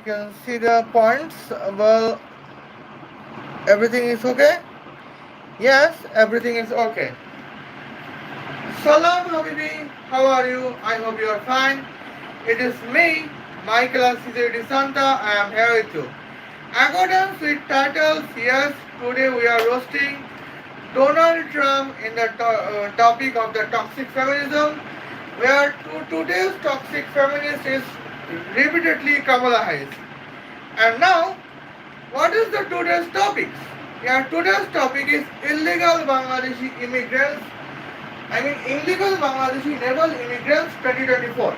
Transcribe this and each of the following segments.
can see the points. Well, everything is okay? Yes, everything is okay. Salam Habibi, how are you? I hope you are fine. It is me, Michaela Santa. I am here with you. According with titles, yes, today we are roasting Donald Trump in the topic of the toxic feminism, where today's toxic feminist is repeatedly Kamala Harris. And now, what is the today's topic? Yeah, today's topic is illegal Bangladeshi immigrants. I mean illegal Bangladeshi Naval immigrants 2024.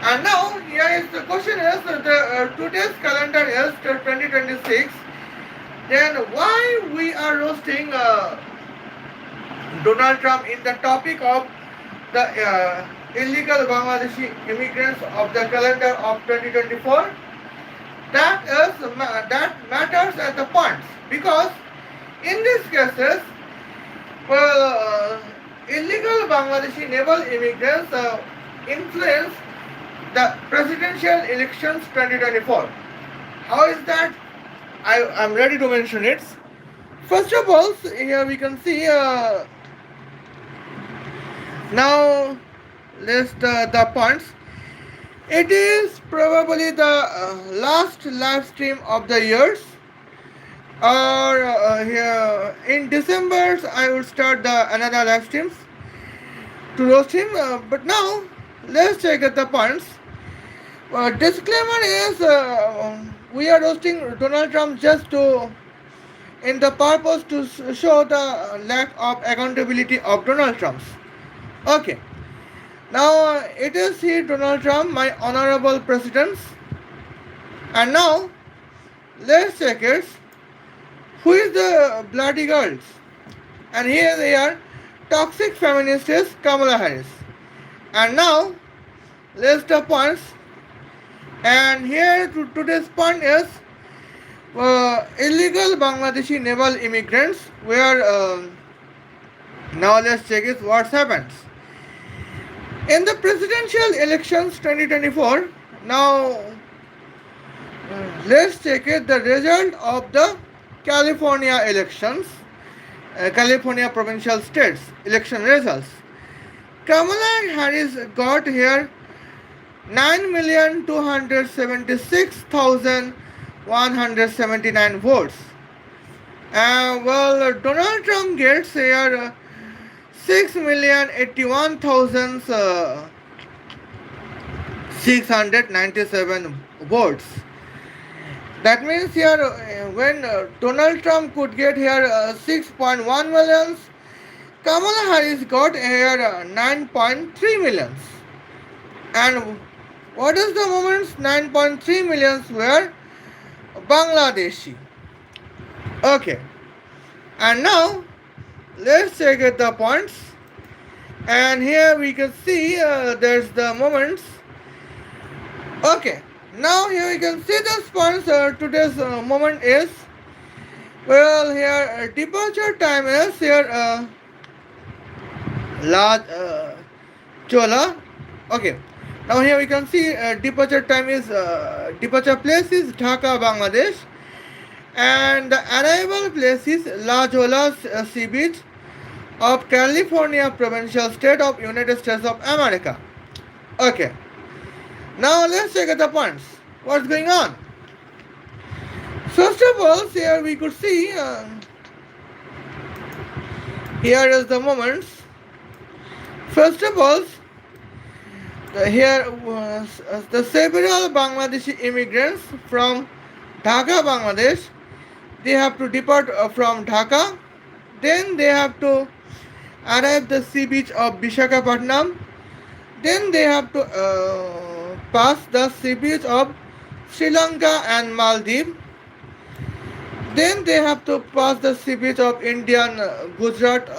And now here is the question is today's calendar is 2026. Then why we are roasting Donald Trump in the topic of the illegal Bangladeshi immigrants of the calendar of 2024? That matters at the points, because in these cases, illegal Bangladeshi naval immigrants influence the presidential elections 2024. How is that? I'm ready to mention it. First of all, here we can see now list the points. It is probably the last live stream of the years, or here in December I will start the another live streams to roast him. But now let's check at the points. Disclaimer is we are roasting Donald Trump just to in the purpose to show the lack of accountability of Donald Trump's. Okay. Now it is here Donald Trump, my honorable president. And now let's check it. Who is the bloody girls? And here they are, toxic feminists Kamala Harris. And now let's the points. And here today's point is illegal Bangladeshi naval immigrants. Where now let's check it what's happened. In the presidential elections 2024, now let's check it the result of the California elections, California provincial states election results. Kamala Harris got here 9,276,179 votes. Donald Trump gets here 6,081,697 votes. That means here when Donald Trump could get here 6.1 millions, Kamala Harris got here 9.3 millions. And what is the moments? 9.3 millions were Bangladeshi. Okay. And now let's check at the points. And here we can see there's the moments. Okay. Now here we can see the points. Today's moment is here departure time is here La Chola. Okay. Now here we can see departure time is departure place is Dhaka, Bangladesh, and the arrival place is La Jolla Sea Beach of California provincial state of United States of America. Okay. Now let's check the points. What's going on? First of all, here we could see here is the moments. First of all, here was the several Bangladeshi immigrants from Dhaka, Bangladesh. They have to depart from Dhaka. Then they have to arrive the sea beach of Visakhapatnam. Then they have to pass the sea beach of Sri Lanka and Maldives. Then they have to pass the sea beach of Indian Gujarat,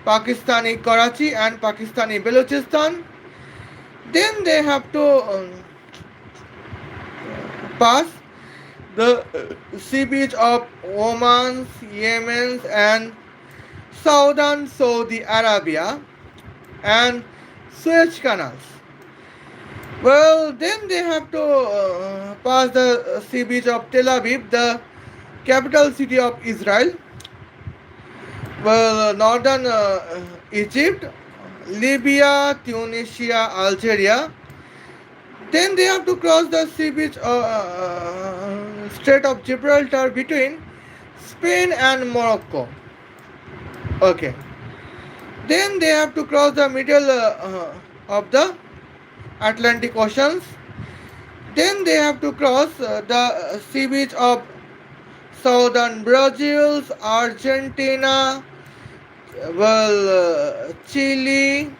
Pakistani Karachi and Pakistani Balochistan. Then they have to pass the sea beach of Oman, Yemen and Southern Saudi Arabia and Suez canals. Well, then they have to pass the sea beach of Tel Aviv, the capital city of Israel. Well, northern Egypt, Libya, Tunisia, Algeria. Then they have to cross the sea beach Strait of Gibraltar between Spain and Morocco. Okay. Then they have to cross the middle of the Atlantic Oceans. Then they have to cross the sea beach of southern Brazil, Argentina, Chile,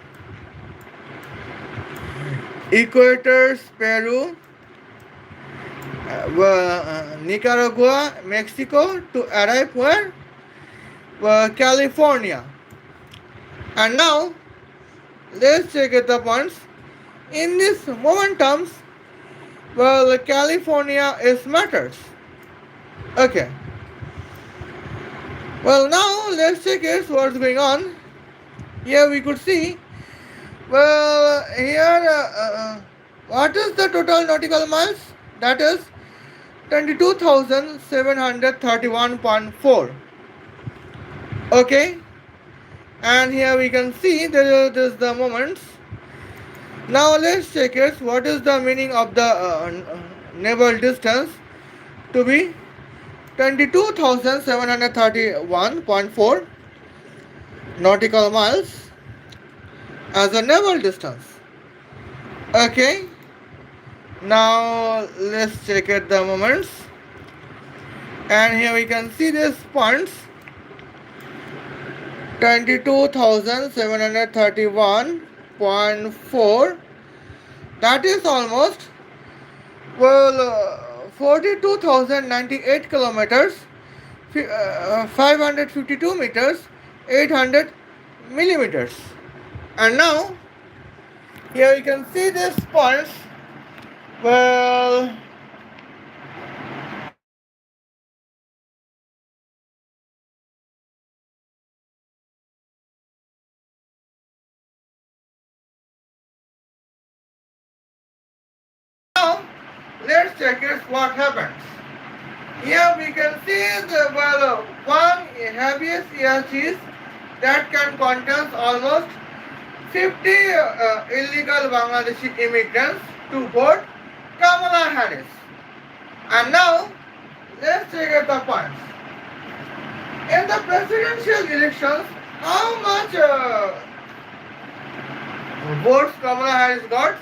Ecuador, Peru, Nicaragua, Mexico to arrive where? California. And now let's check it the points. In this momentums, California is matters. Okay. Well, now let's check it what's going on. Here we could see. What is the total nautical miles? That is 22,731.4. Okay. And here we can see there is the moments. Now let's check it. What is the meaning of the naval distance to be 22,731.4 nautical miles as a naval distance. Okay. Now let's check it the moments. And here we can see this points 22,731.4. That is almost 42,098 kilometers, 552 meters, 800 millimeters. And now here you can see this points. Well, now let's check it what happens. Here we can see the one heaviest ERGs that can contain almost 50 illegal Bangladeshi immigrants to board Kamala Harris. And now let's check out the points. In the presidential elections, how much votes Kamala Harris got?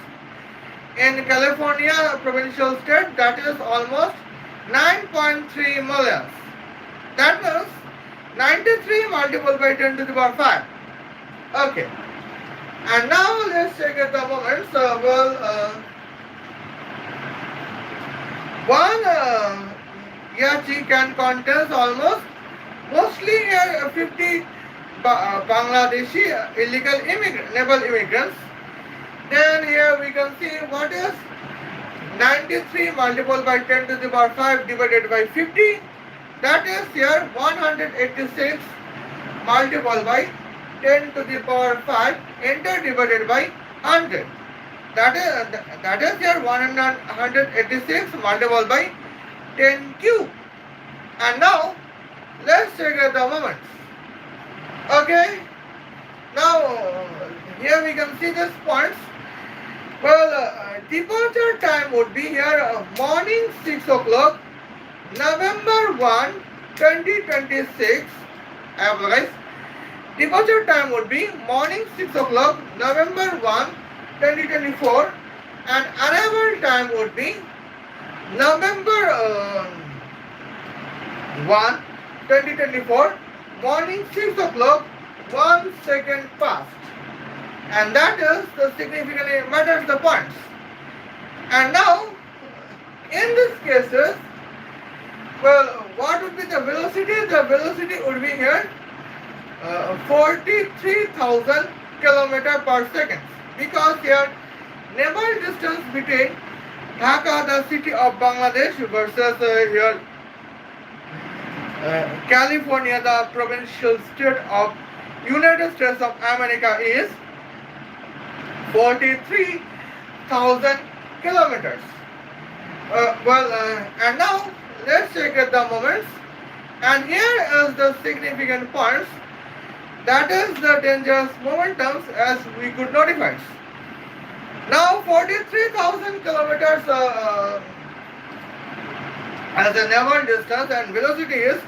In California provincial state, that is almost 9.3 million. That means 93 multiplied by 10 to the power 5. Okay. And now let's check at the moments. One Yachi can contain almost mostly 50 Bangladeshi illegal naval immigrants. Then here we can see what is 93 multiplied by 10 to the power 5 divided by 50. That is here 186 multiplied by 10 to the power 5 enter divided by 100. That is here 186 multiplied by 10 cube. And now let's check out the moments. Okay. Now here we can see these points. Departure time would be here morning 6 o'clock, November 1, 2026. Guys, departure time would be morning 6 o'clock, November 1, 2024, and arrival time would be November 1, 2024, morning 6 o'clock, 1 second past. And that is the significantly matters the points. And now, in these cases, what would be the velocity? The velocity would be here 43,000 kilometer per second. Because here, naval distance between Dhaka, the city of Bangladesh, versus here California, the provincial state of United States of America, is 43,000 thousand kilometers. And now let's check at the moments. And here is the significant points. That is the dangerous momentums as we could notify. Now 43,000 kilometers as the naval distance and velocity is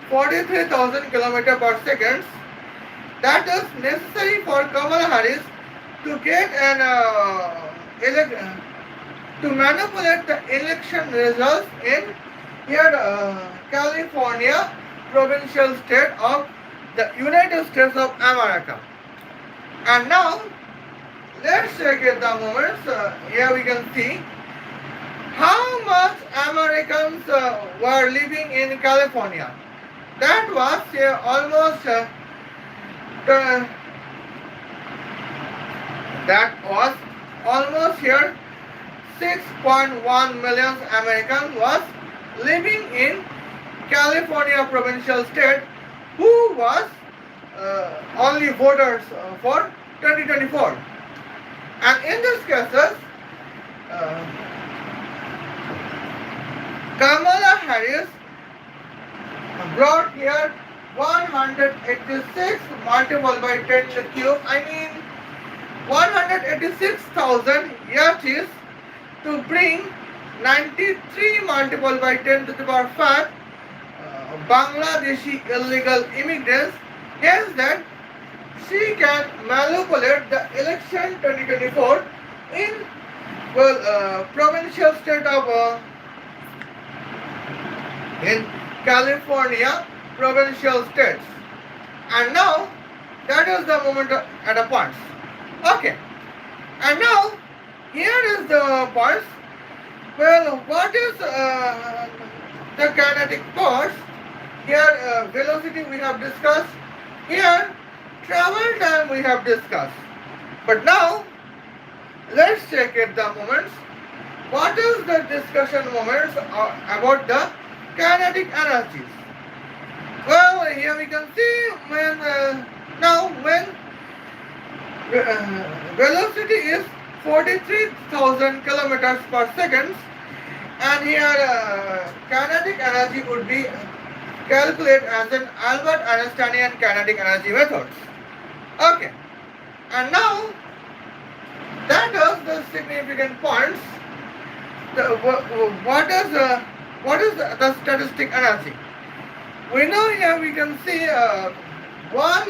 43,000 kilometers per second. That is necessary for Kamala Harris to get an to manipulate the election results in here California provincial state of the United States of America. And now let's check it the moments. Here we can see how much Americans were living in California. That was almost that was almost here 6.1 million Americans was living in California provincial state who was only voters for 2024. And in this cases, Kamala Harris brought here 186 multiplied by 10 to the cube. I mean 186,000 yachts to bring 93 multiplied by 10 to the power 5 Bangladeshi illegal immigrants. Hence that she can manipulate the election 2024 in provincial state of in California provincial states. And now that is the moment at a point. Okay. And now here is the points. Well, what is the kinetic force? Here velocity we have discussed. Here travel time we have discussed. But now let's check it the moments. What is the discussion moments about the kinetic energies? Well, here we can see when when velocity is 43,000 kilometers per second, and here kinetic energy would be calculated as an Albert Einsteinian kinetic energy methods. Okay, and now that is the significant points. What is the statistic energy? We know here we can see one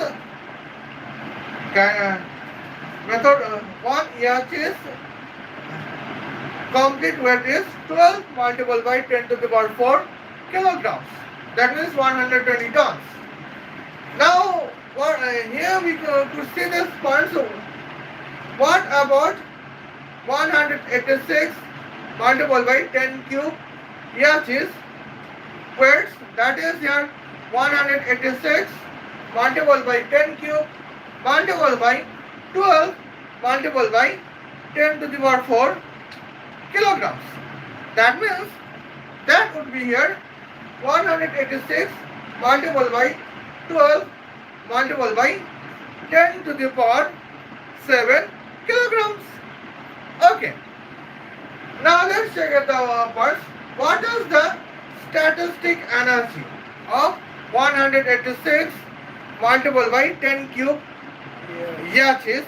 method, one ERC is complete weight is 12 multiplied by 10 to the power 4 kilograms. That means 120 tons. Now, here we could see this point. So, what about 186 multiplied by 10 cube ERCs weights? That is here 186 multiplied by 10 cube multiplied by 12 multiplied by 10 to the power 4 kilograms. That means that would be here 186 multiplied by 12 multiplied by 10 to the power 7 kilograms. Okay. Now let's check out the parts. What is the statistic energy of 186 multiplied by 10 cube yachts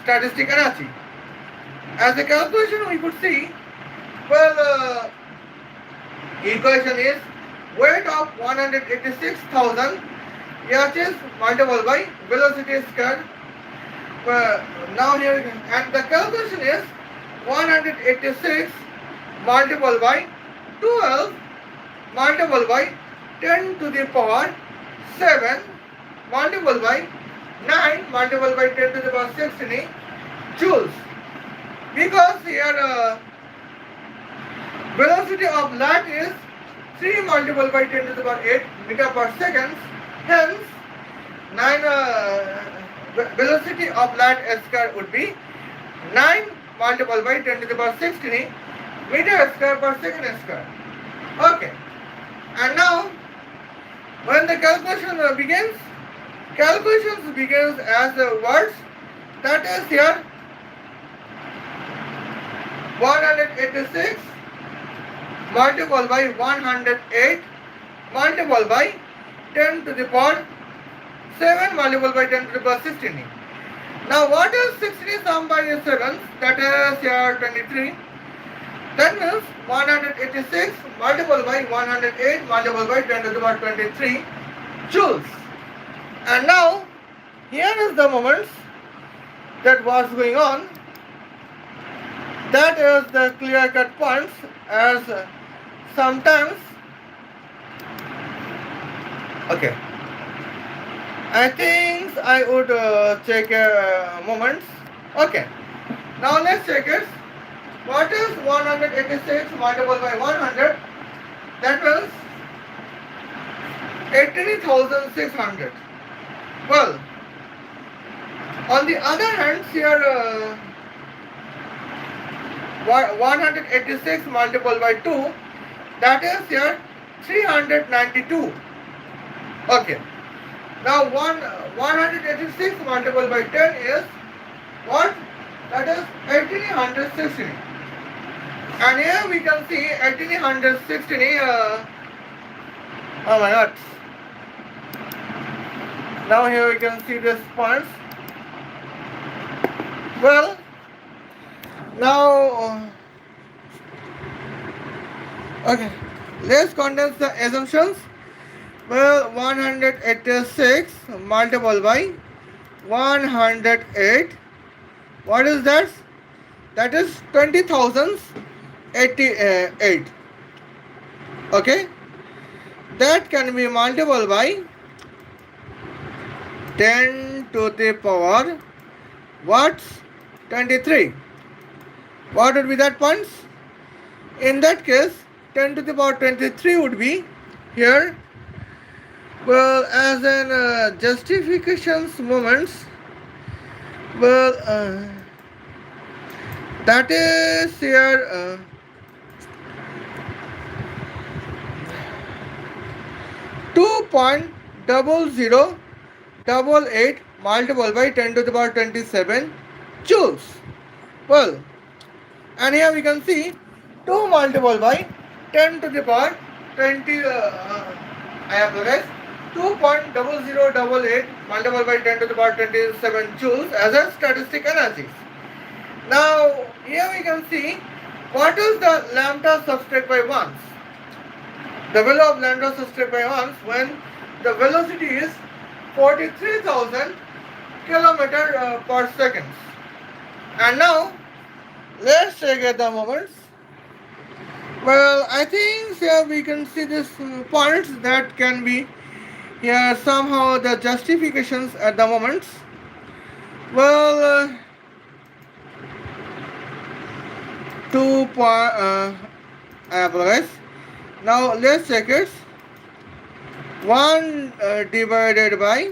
statistic energy? As a calculation we could see, well, equation is weight of 186,000 yachts multiplied by velocity squared. Now here and the calculation is 186 multiplied by 12 multiplied by 10 to the power 7 multiplied by 9 multiplied by 10 to the power 16 joules. Because here velocity of light is 3 multiplied by 10 to the power 8 meter per second. Hence 9 velocity of light square would be 9 multiplied by 10 to the power 16 meter square per second square. Okay. And now when the calculation begins, calculations begins as the words, that is here 186 multiplied by 108 multiplied by 10 to the power 7 multiplied by 10 to the power 16. Now what is 16 sum by 7? That is here 23. That means 186 multiplied by 108 multiplied by 10 to the power 23 joules. And now here is the moments that was going on. That is the clear cut points, as sometimes okay, I think I would check moments. Okay, now let's check it. What is 186 multiplied by 100? That means 83,600. Well, on the other hand, here 186 multiplied by 2, that is here 392. Okay. Now 186 multiplied by 10 is what? That is 1860. And here we can see 1860. Oh my God. Now here we can see this points. Well, now okay, let's condense the assumptions. Well, 186 multiplied by 108. What is that? That is 20,088. Okay, that can be multiplied by 10 to the power what's 23. What would be that points? In that case, 10 to the power 23 would be here. Well, as in justifications moments, well, that is here 2.0088 multiplied by 10 to the power 27 joules. Well, and here we can see 2 multiplied by 10 to the power 20, I apologize, 2.0088 multiplied by 10 to the power 27 joules as a statistic analysis. Now, here we can see what is the lambda subtract by 1s. The value of lambda subtract by 1s when the velocity is 43,000 kilometer per second. And now, let's check at the moments. Well, I think here we can see this points that can be here somehow the justifications at the moments. Well, 2 I apologize. Now let's check it. 1 divided by.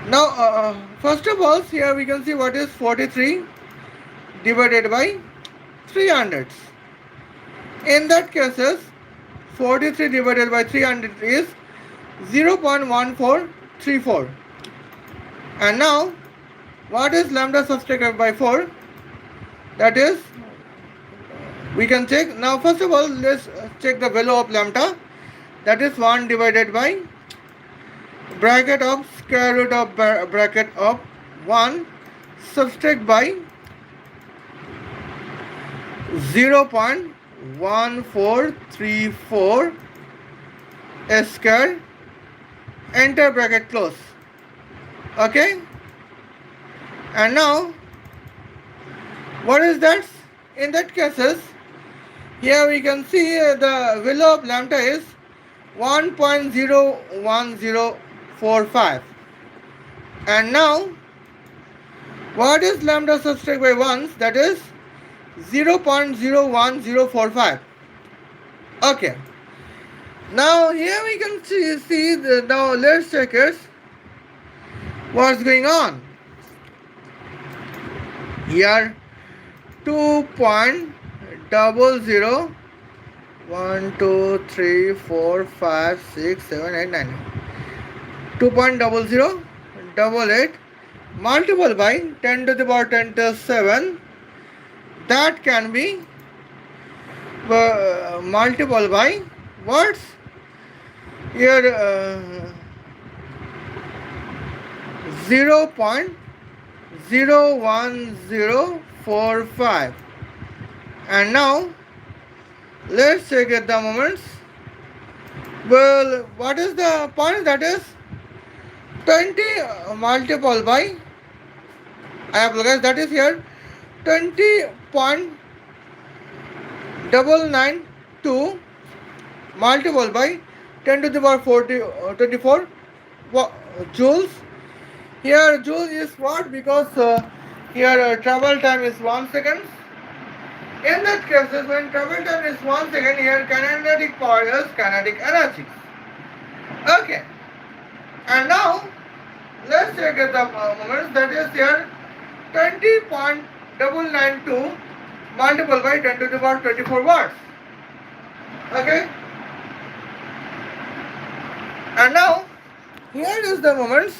Now, first of all, here we can see what is 43 divided by 300. In that cases, 43 divided by 300 is 0.1434. And now, what is lambda subtracted by 4? That is, we can check. Now, first of all, let's check the value of lambda. That is 1 divided by bracket of square root of bracket of 1 subtract by 0.1434 square, enter bracket close. Okay, and now what is that? In that cases, here we can see the value of lambda is 1.01045. And now what is lambda subtract by 1s? That is 0.01045. Okay, now here we can see the, now let's check it what's going on here. 2.00 1 2 3 4 5 6 7 8 9 2.0088 multiplied by 10 to the power 10 to 7 that can be multiplied by what's here 0.01045. And now let's check at the moments. Well, what is the point? That is 20 multiplied by, I apologize, that is here 20.992 multiplied by 10 to the power 24 joules. Here joule is what? Because here travel time is 1 second. In that case, when travel time is 1 second, here kinetic power is kinetic energy. Okay. And now let's check at the moments. That is here 20.992 multiplied by 10 to the power 24 watts. Okay. And now here is the moments.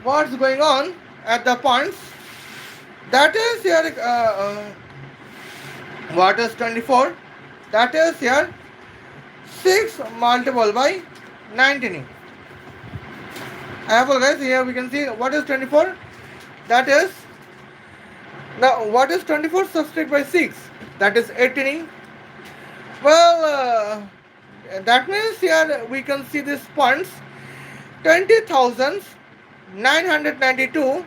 What's going on at the points? That is here what is 24? That is here 6 multiplied by 19. I apologize, here we can see what is 24. That is, now what is 24 subtract by 6? That is 18. Well, that means here we can see these points 20,992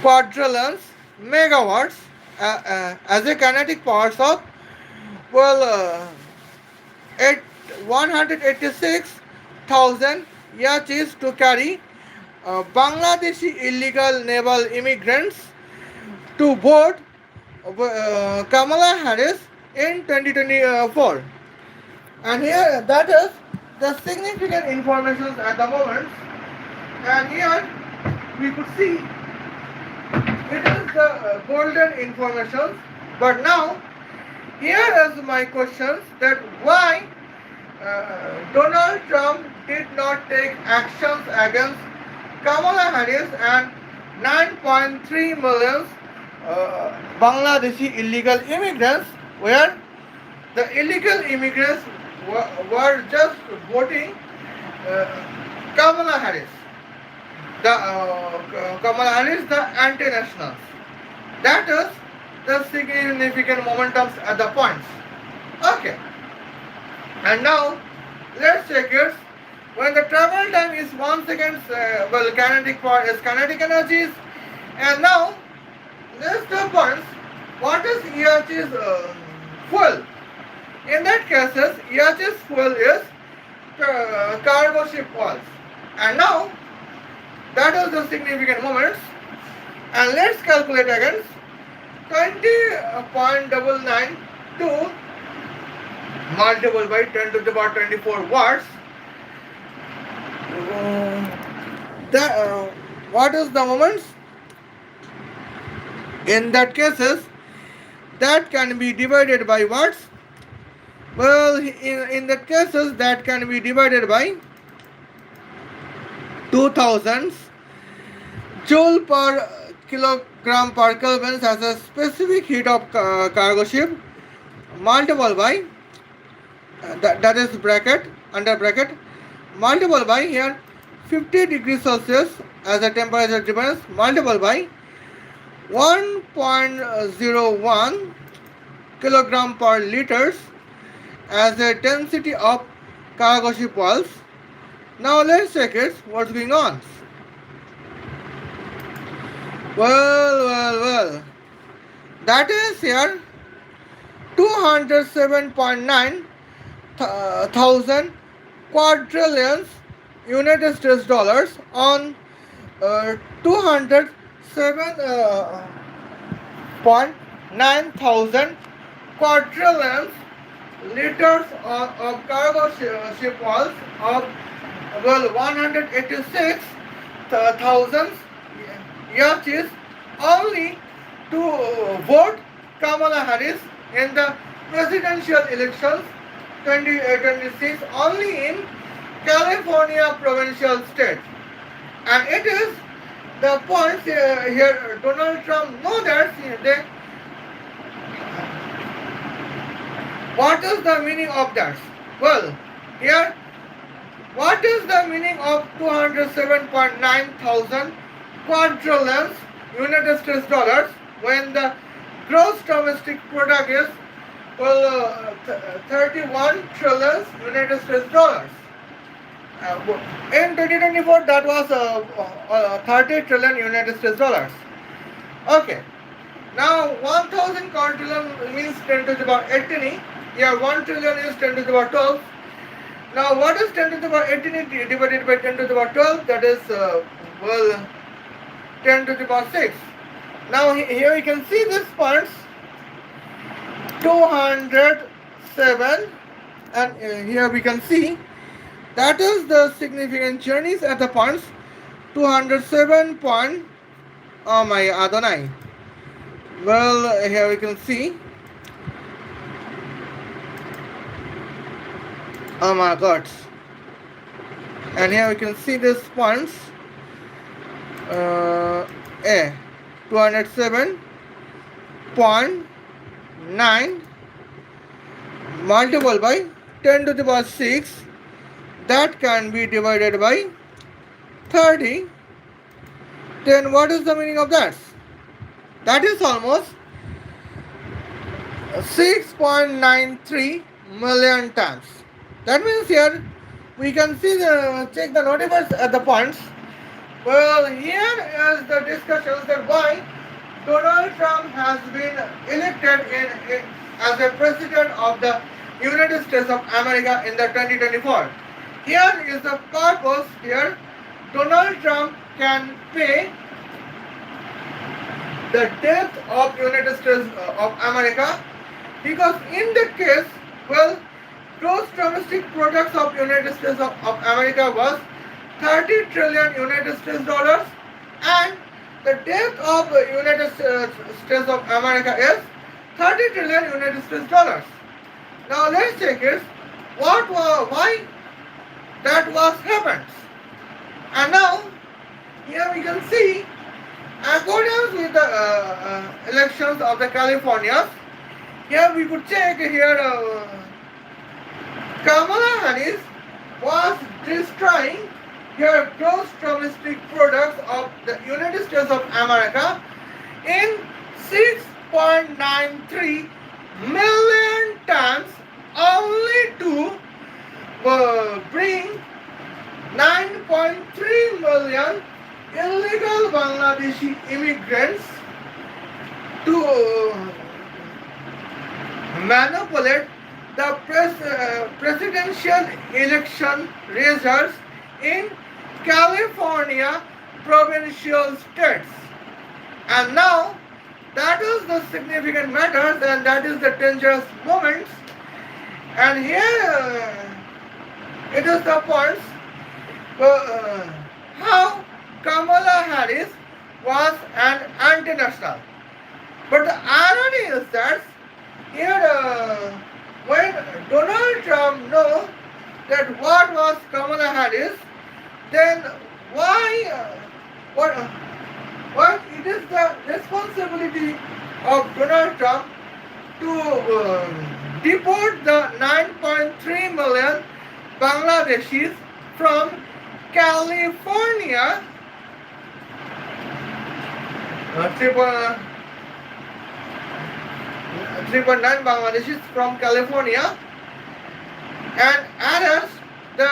quadrillions megawatts as a kinetic powers of, well, 186,000 yachts to carry Bangladeshi illegal naval immigrants to board Kamala Harris in 2024. And here that is the significant information at the moment. And here we could see it is the golden information. But now here is my questions, that why Donald Trump did not take actions against Kamala Harris and 9.3 million Bangladeshi illegal immigrants, where the illegal immigrants were just voting Kamala Harris. The Kamala Harris, the anti-nationals. That is the significant momentums at the points. Okay. And now let's check it. When the travel time is 1 second, well, kinetic power is kinetic energies. And now let's the points. What is EH's fuel? In that cases, EH's fuel is cargo ship oils. And now that is the significant moments. And let's calculate again. 20.992 multiplied by 10 to the power 24 watts. What is the moments? In that cases, that can be divided by watts. Well, in that cases, that can be divided by 2000 joule per kilogram per Kelvin as a specific heat of cargo ship, multiplied by that is bracket, under bracket, multiplied by here 50 degrees Celsius as a temperature difference, multiplied by 1.01 kilogram per liters as a density of cargo ship oils. Now let's check it, what's going on. Well, that is here 207.9 thousand quadrillions United States dollars on 207.9 thousand quadrillions liters of cargo ship oils of, well, 186,000 yachts only to vote Kamala Harris in the presidential elections 2026 only in California provincial state. And it is the points here Donald Trump know that What is the meaning of that? Well, here, what is the meaning of 207.9 thousand quadrillions United States dollars when the gross domestic product is, well, 31 trillion United States dollars? In 2024, that was 30 trillion United States dollars. Okay. Now 1000 quadrillion means 10 to the power 18. Here 1 trillion is 10 to the power 12. Now what is 10 to the power 18 divided by 10 to the power 12? That is, well, 10 to the power 6. Now here you can see this points 207, and here we can see that is the significant journeys at the points 207 point. Oh my Adonai. Well, here we can see. Oh my God. And here we can see this points. A 207.9 multiplied by 10 to the power 6. That can be divided by 30. Then what is the meaning of that? That is almost 6.93 million times. That means here we can see check the notables at the points. Well, here is the discussions that why Donald Trump has been elected as a president of the United States of America in the 2024. Here is the purpose. Here, Donald Trump can pay the debt of United States of America, because in that case, well, gross domestic products of United States of America was 30 trillion United States dollars, and the debt of United States of America is 30 trillion United States dollars. Now let's check it. Why that was happened? And now here we can see, according with the elections of the California, here we could check here Kamala Harris was destroying your gross domestic products of the United States of America in 6.93 million times, only to bring 9.3 million illegal Bangladeshi immigrants to manipulate the presidential election results in California provincial states. And now that is the significant matters, and that is the dangerous moments. And here it is the points how Kamala Harris was an anti-national. But the irony is that here when Donald Trump knows that what was Kamala Harris, then why what it is the responsibility of Donald Trump to deport the 9.3 million Bangladeshis from California, 3.9 Bangladeshis from California, and arrest the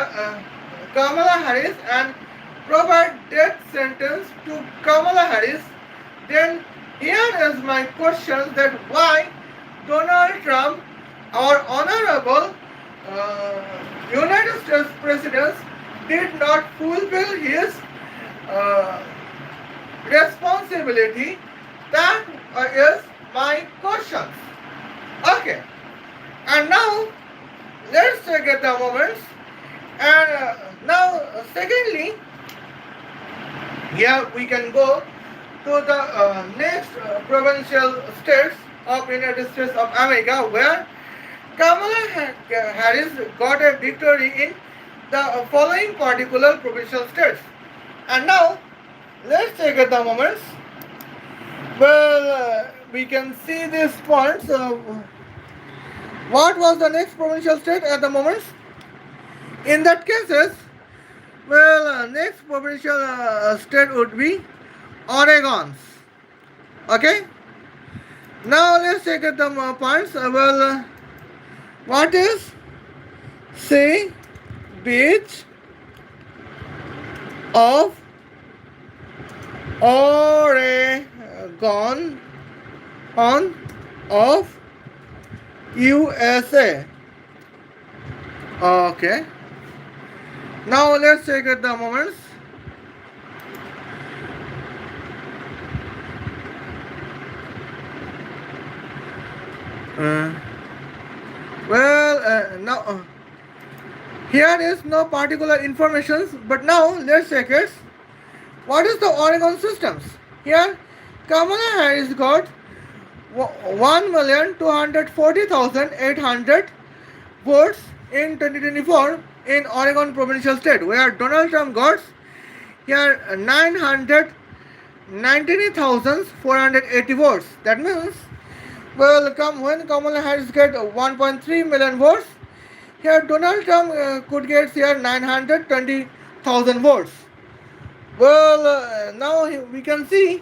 Kamala Harris and provide death sentence to Kamala Harris. Then here is my question, that why Donald Trump, our honorable United States President, did not fulfill his responsibility. That is my question. Okay, and now let's take it the moments. And now secondly, here we can go to the next provincial states of United States of America, where Kamala Harris got a victory in the following particular provincial states. And now let's take it the moments. Well, we can see these points. What was the next provincial state at the moment? In that cases, well, next provincial state would be Oregon's. Okay. Now let's take at the points. What is sea beach of Oregon on of USA? Okay. Now let's take at the moments. Uh, now here is no particular information, but now let's check it. What is the Oregon systems? Here, Kamala Harris got 1,240,800 votes in 2024 in Oregon provincial state, where Donald Trump got here 919,480 votes. That means, well, when Kamala Harris get 1.3 million votes, here Donald Trump could get here 920,000 votes. Well, now we can see.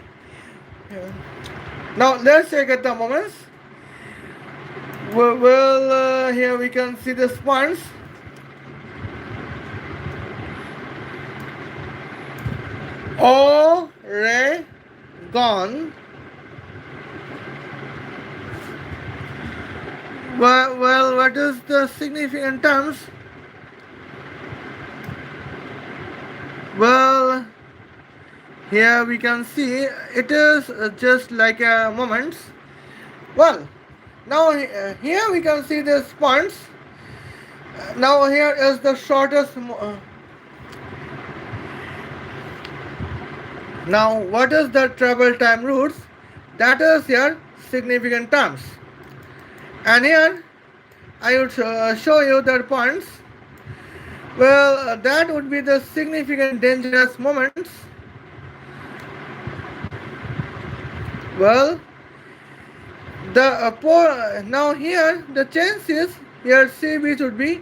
Now let's check at the moments. Here we can see the points. Oregon. Well, what is the significant terms? Well, here we can see it is just like a moment. Well, now here we can see these points. Now here is the shortest. Now what is the travel time routes? That is here significant terms. And here I would show you the points. Well, that would be the significant dangerous moments. Well, now here the chance is here sea beach would be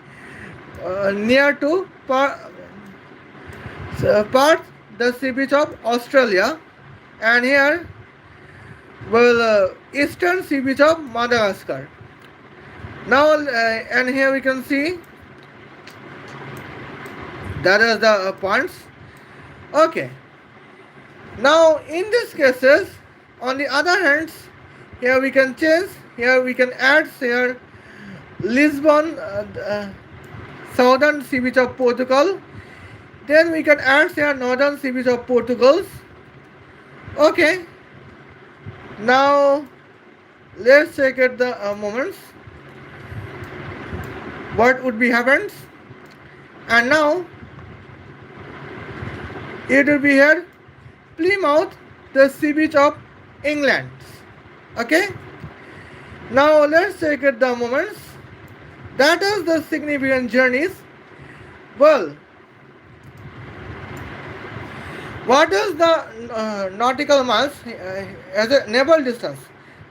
near to part the sea beach of Australia, and here eastern sea beach of Madagascar. Now and here we can see that is the points. Okay. Now in these cases, on the other hand, here we can change. Here we can add here Lisbon, southern sea beach of Portugal. Then we can add here northern sea beach of Portugal. Okay. Now let's check at the moments. What would be happens? And now it will be here Plymouth, the sea beach of England. Okay. Now let's check at the moments. That is the significant journeys. Well, what is the nautical miles as a naval distance?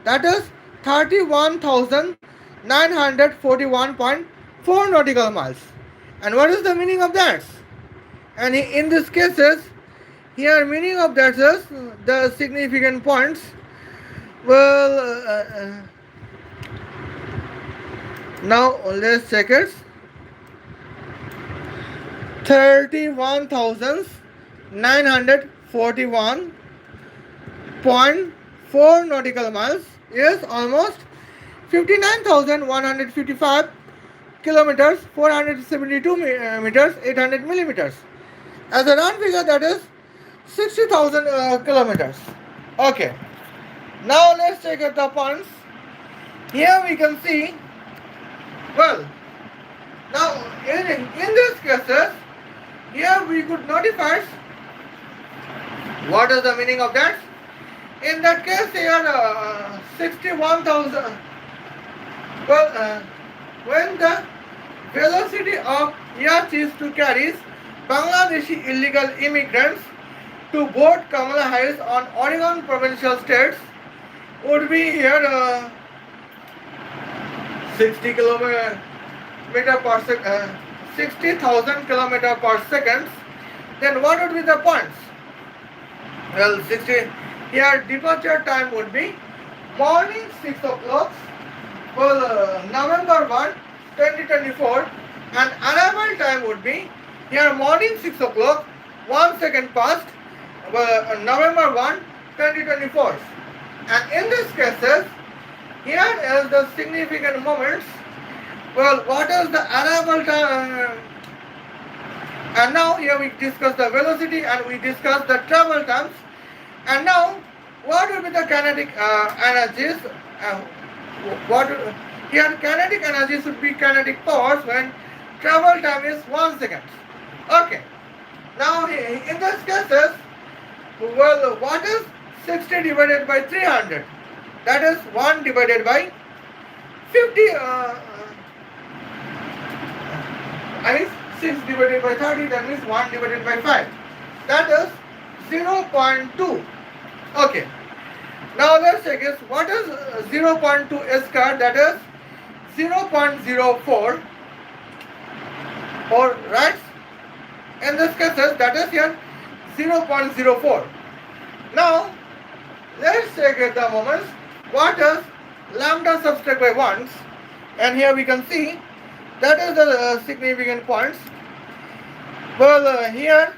That is 31,941.4 nautical miles. And what is the meaning of that? And in this cases, here meaning of that is the significant points. Well, now let's check it. 31,941.4 nautical miles is almost 59,155 kilometers, 472 meters, 800 millimeters. As a round figure, that is 60,000 kilometers. Okay. Now let's check out the points. Here we can see. Well, now in these cases, here we could notify what is the meaning of that. In that case, here 61,000. Well, when the velocity of yacht is to carry Bangladeshi illegal immigrants to vote Kamala Harris on Oregon provincial states would be here 60 kilometer per second, 60,000 kilometer per second, then what would be the points? Well, 60, here departure time would be morning 6 o'clock, well, November 1, 2024, and arrival time would be here morning 6 o'clock, 1 second past, November 1, 2024. And in this cases, here is the significant moments. Well, what is the arrival time? And now here we discuss the velocity and we discuss the travel times. And now, what will be the kinetic energies? Here kinetic energy should be kinetic powers when travel time is 1 second. Okay. Now in this cases, well, what is 60 divided by 300? That is 1 divided by 50. I mean 6 divided by 30. That means 1 divided by 5. That is 0.2. Okay. Now let's check this. What is 0.2 square? That is 0.04. Or right? In this case, that is here 0.04. Now let's check at the moments. What is lambda subtract by 1? And here we can see that is the significant points. Well, here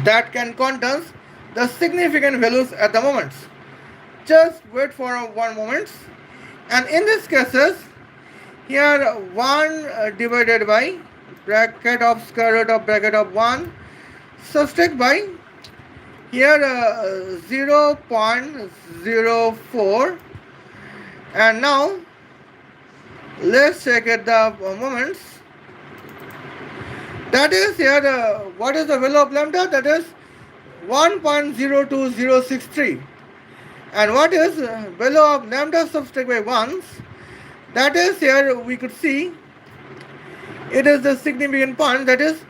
that can contain the significant values at the moments. Just wait for one moment. And in this cases, here 1 divided by bracket of square root of bracket of 1 subtract by here 0.04. And now let's check at the moments. That is here what is the value of lambda? That is 1.02063. And what is value of lambda subtract by 1? That is here we could see it is the significant point, that is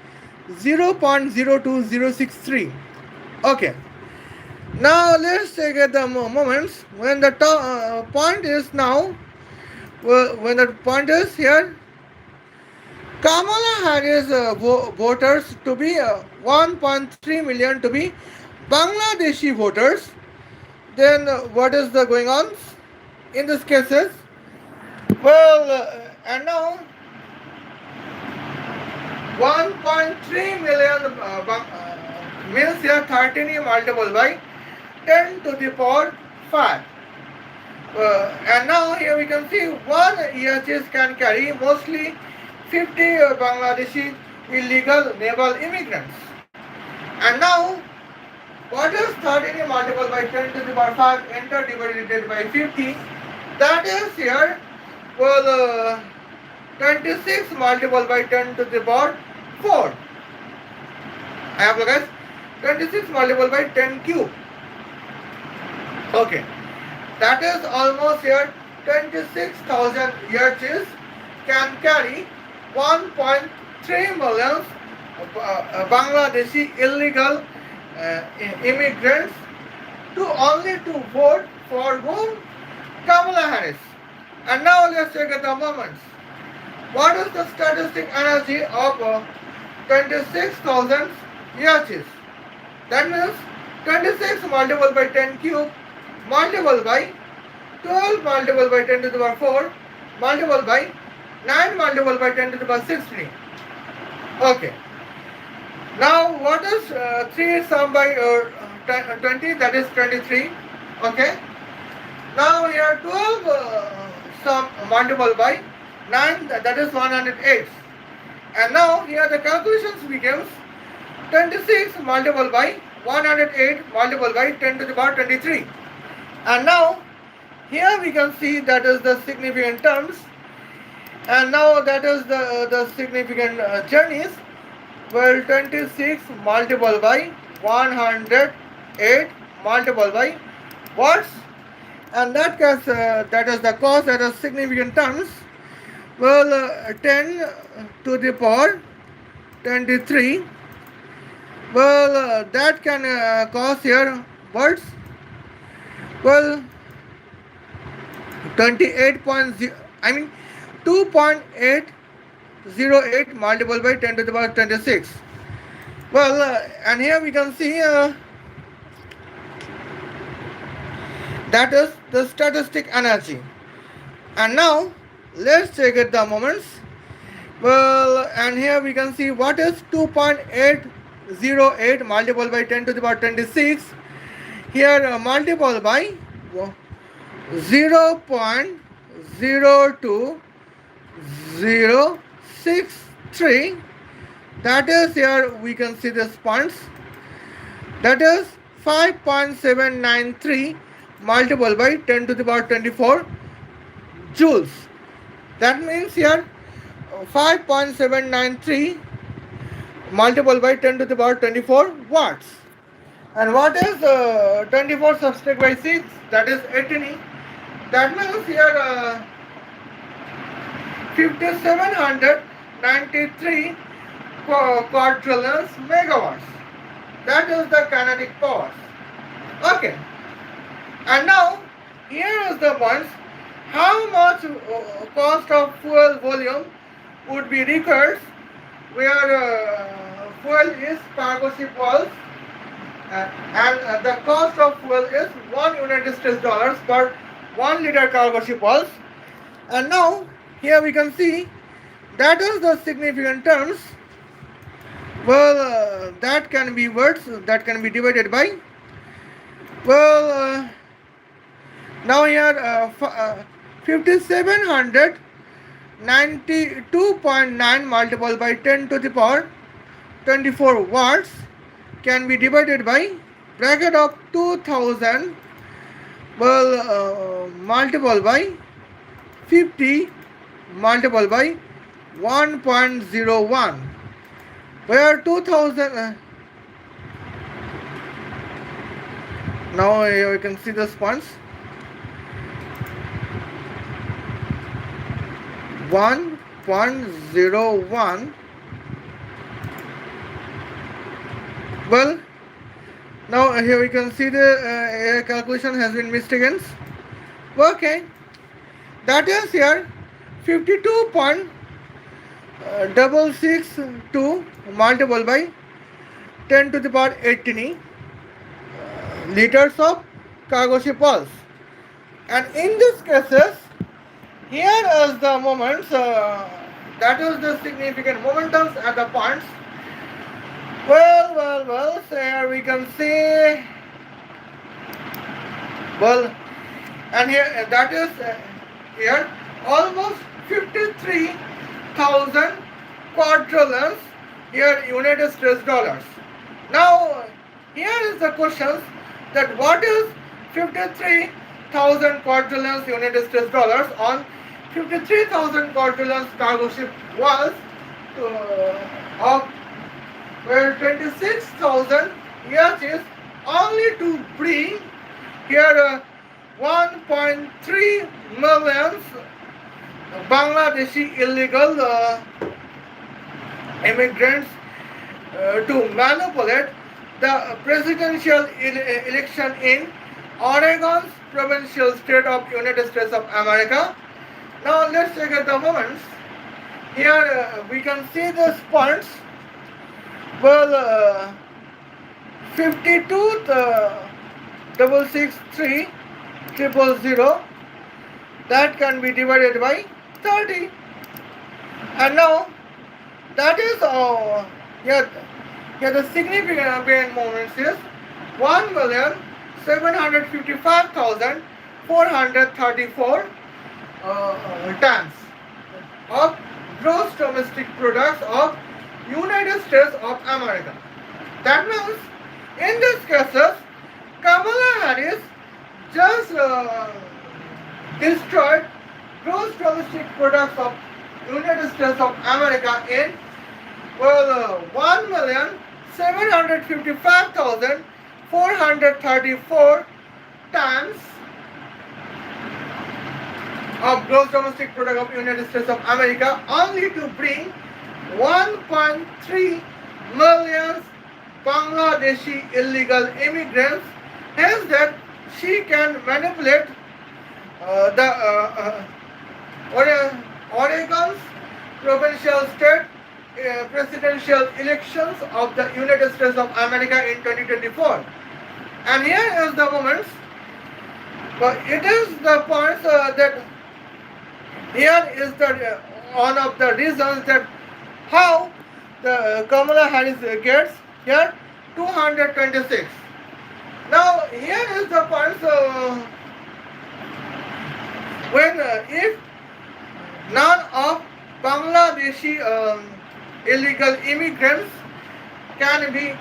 0.02063. Okay. Now let's take at the moments when the point is now, when the point is here, Kamala Harris voters to be 1.3 million to be Bangladeshi voters. Then what is the going on in this cases? Well, and now 1.3 million means here 13 multiplied by 10 to the power 5. And now here we can see one EHS can carry mostly 50 Bangladeshi illegal naval immigrants. And now what is 13 multiplied by 10 to the power 5 enter divided by 50? That is here, well, 26 multiplied by 10 to the power 4. I have guys 26 multiplied by 10 cube. Okay. That is almost here 26,000 EHs can carry 1.3 million Bangladeshi illegal immigrants to only to vote for whom? Kamala Harris. And now let's check at the moments. What is the statistic energy of 26,000 EHs? That means 26 multiplied by 10 cube multiplied by 12 multiplied by 10 to the power 4 multiplied by 9 multiplied by 10 to the power 16. Okay. Now what is 3 sum by 20? That is 23. Okay. Now here 12 sum multiplied by 9, that is 108. And now here the calculations becomes 26 multiplied by 108 multiplied by 10 to the power 23. And now here we can see that is the significant terms. And now that is the significant journeys. Well, 26 multiplied by 108 multiplied by watts. And that case, that is the cost, that is significant terms. Well, 10 to the power 23. Well, that can cost here watts. Well, 28.0, I mean 2.808 multiplied by 10 to the power 26. Well, and here we can see that is the statistic energy. And now let's check it the moments. Well, and here we can see what is 2.808 multiplied by 10 to the power 26. Here multiplied by 0.02063. That is, here we can see this points. That is 5.793 multiplied by 10 to the power 24 joules. That means here 5.793 multiplied by 10 to the power 24 watts. And what is 24 subtract by 6? That is 18. That means here 5793 quadrillions megawatts. That is the kinetic power. Okay. And now here is the points. How much cost of fuel volume would be required where fuel is cargo ship walls, and the cost of fuel is $1 per 1 liter cargo ship walls. And now here we can see that is the significant terms. Well, that can be words that can be divided by, well, now here 5792.9 multiplied by 10 to the power 24 watts can be divided by bracket of 2000, well, multiplied by 50 multiplied by 1.01, where 2000 now you can see the response 1.01. Well, now here we can see the calculation has been mistaken. Okay, that is here 52.662 multiplied by 10 to the power 18 liters of cargo ship pulse. And in this cases, here is the moments, that is the significant momentums at the points. Well, so here we can see, well, and here that is here almost 53,000 quadrillions here United States dollars. Now here is the question that what is 53,000 quadrillions United States dollars on 53,000 quadrillions cargo ship was of where 26,000 years is only to bring here 1.3 million Bangladeshi illegal immigrants to manipulate the presidential election in Oregon's provincial state of United States of America. Now let's check out the moments. Here we can see the points. Well, 52,663,000 that can be divided by 30. And now that is here the significant moments is 1,755,434 tons of gross domestic products of United States of America. That means in these cases Kamala Harris just destroyed gross domestic products of United States of America in 1,755,434 tons of gross domestic product of United States of America, only to bring 1.3 million Bangladeshi illegal immigrants. Hence that she can manipulate Oregon's provincial state presidential elections of the United States of America in 2024. And here is the moments, but it is the points that here is the one of the reasons that how the Kamala Harris gets here 226. Now here is the points when if none of Bangladeshi illegal immigrants can be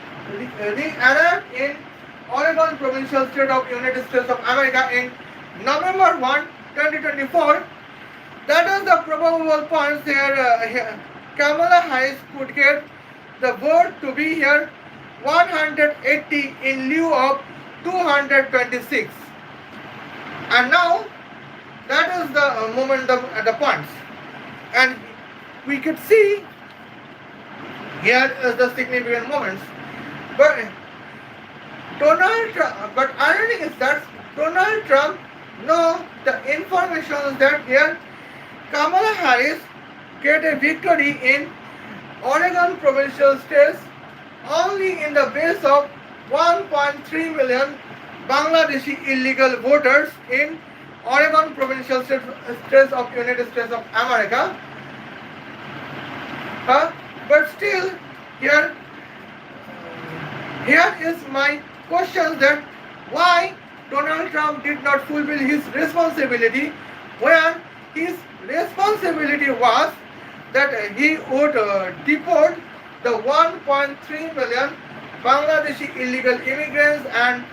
re-arrived in Oregon provincial state of United States of America in November 1, 2024. That is the probable points here. Kamala Harris could get the vote to be here 180 in lieu of 226. And now that is the moment of the points. And we could see here is the significant moments. But Donald Trump, but irony is that Donald Trump know the information that here Kamala Harris get a victory in Oregon provincial states only in the base of 1.3 million Bangladeshi illegal voters in Oregon provincial states of United States of America. But still, here is my question that why Donald Trump did not fulfill his responsibility when his responsibility was that he would deport the 1.3 million Bangladeshi illegal immigrants, and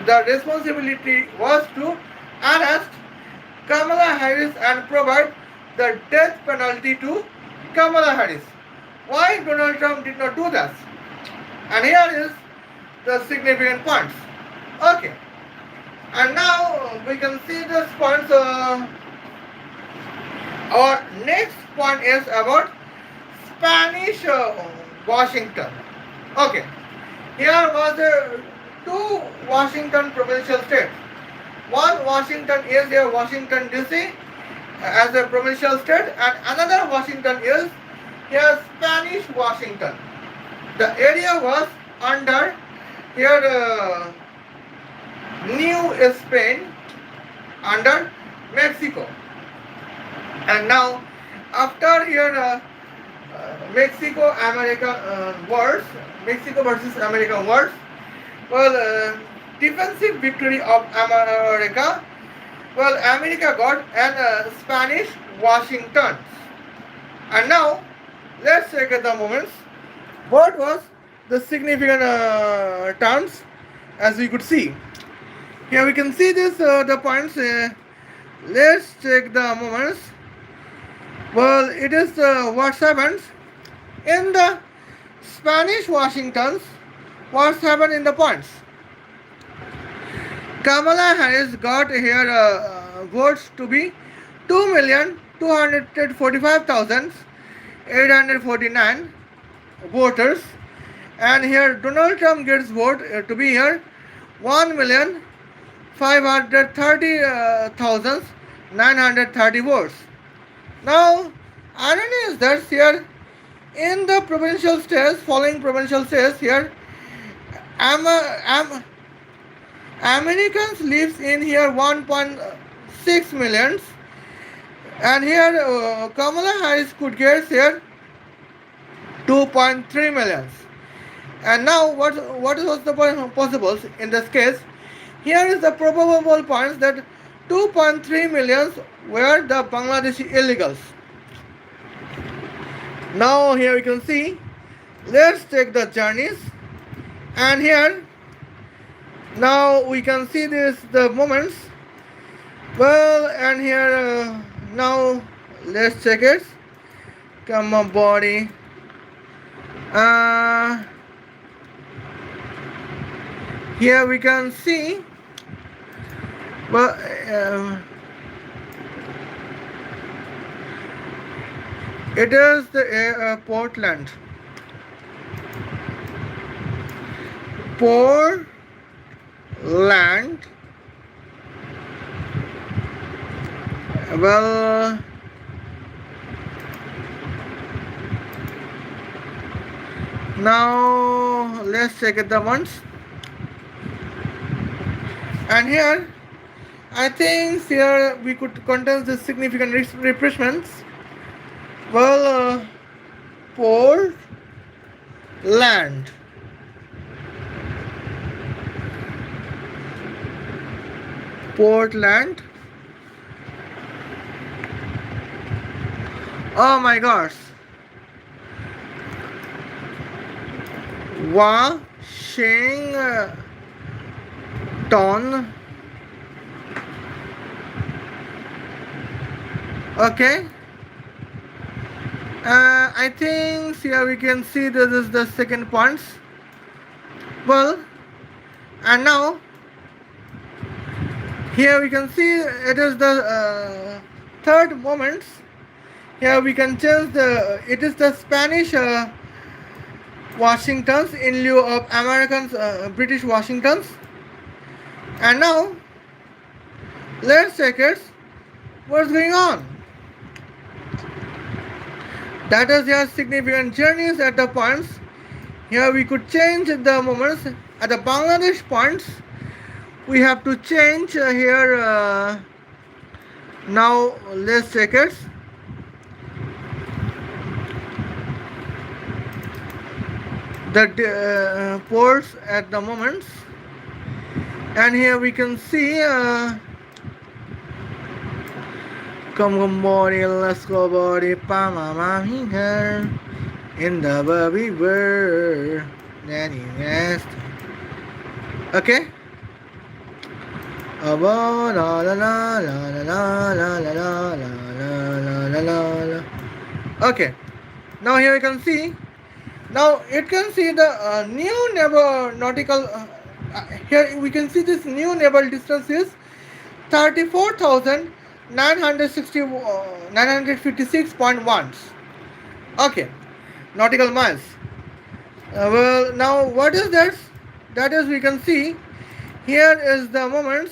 the responsibility was to arrest Kamala Harris and provide the death penalty to Kamala Harris. Why Donald Trump did not do that? And here is the significant points. Okay. And now we can see this points. Our next point is about Spanish Washington. Okay. Here was two Washington provincial states. One Washington is here Washington DC as a provincial state, and another Washington is here Spanish Washington. The area was under here New Spain under Mexico. And now after here Mexico America wars, Mexico versus America wars, well, defensive victory of America, well, America got an Spanish Washington. And now let's check at the moments what was the significant terms. As we could see here, we can see this the points. Let's check the moments. Well, it is what happens in the Spanish Washingtons. What happened in the points? Kamala Harris got here votes to be 2,245,849 voters, and here Donald Trump gets vote to be here 1,530,930 votes. Now, irony is that here in the provincial states, following provincial states here, Americans lives in here 1.6 millions, and here Kamala Harris could get here 2.3 millions. And now what was the possible in this case? Here is the probable points that 2.3 millions were the Bangladeshi illegals. Now here we can see, let's take the journeys, and here now we can see this the moments. Well, and here now let's check it. Come on, body. Here we can see, but it is the Portland. Portland Well, now let's check it the ones. And here, I think here we could contest the significant refreshments. Well, Port land. Portland. Oh my gosh. Washington. Okay. I think here we can see this is the second points. Well, and now here we can see it is the third moments. Here we can change the it is the Spanish Washingtons in lieu of Americans British Washingtons. And now let's check it what's going on. That is your significant journeys at the points. Here we could change the moments at the Bangladesh points. We have to change here. Now let's check it. The ports at the moments, and here we can see. Come body, let's go body, pa mama here in the baby world. Nanny nest. Okay. La la la la la la la la la la la la. Okay. Now here you can see. Now it can see the new naval nautical. Here we can see this new naval distance is 34,956.1. Okay, nautical miles. Well, now what is that? That is we can see. Here is the moments.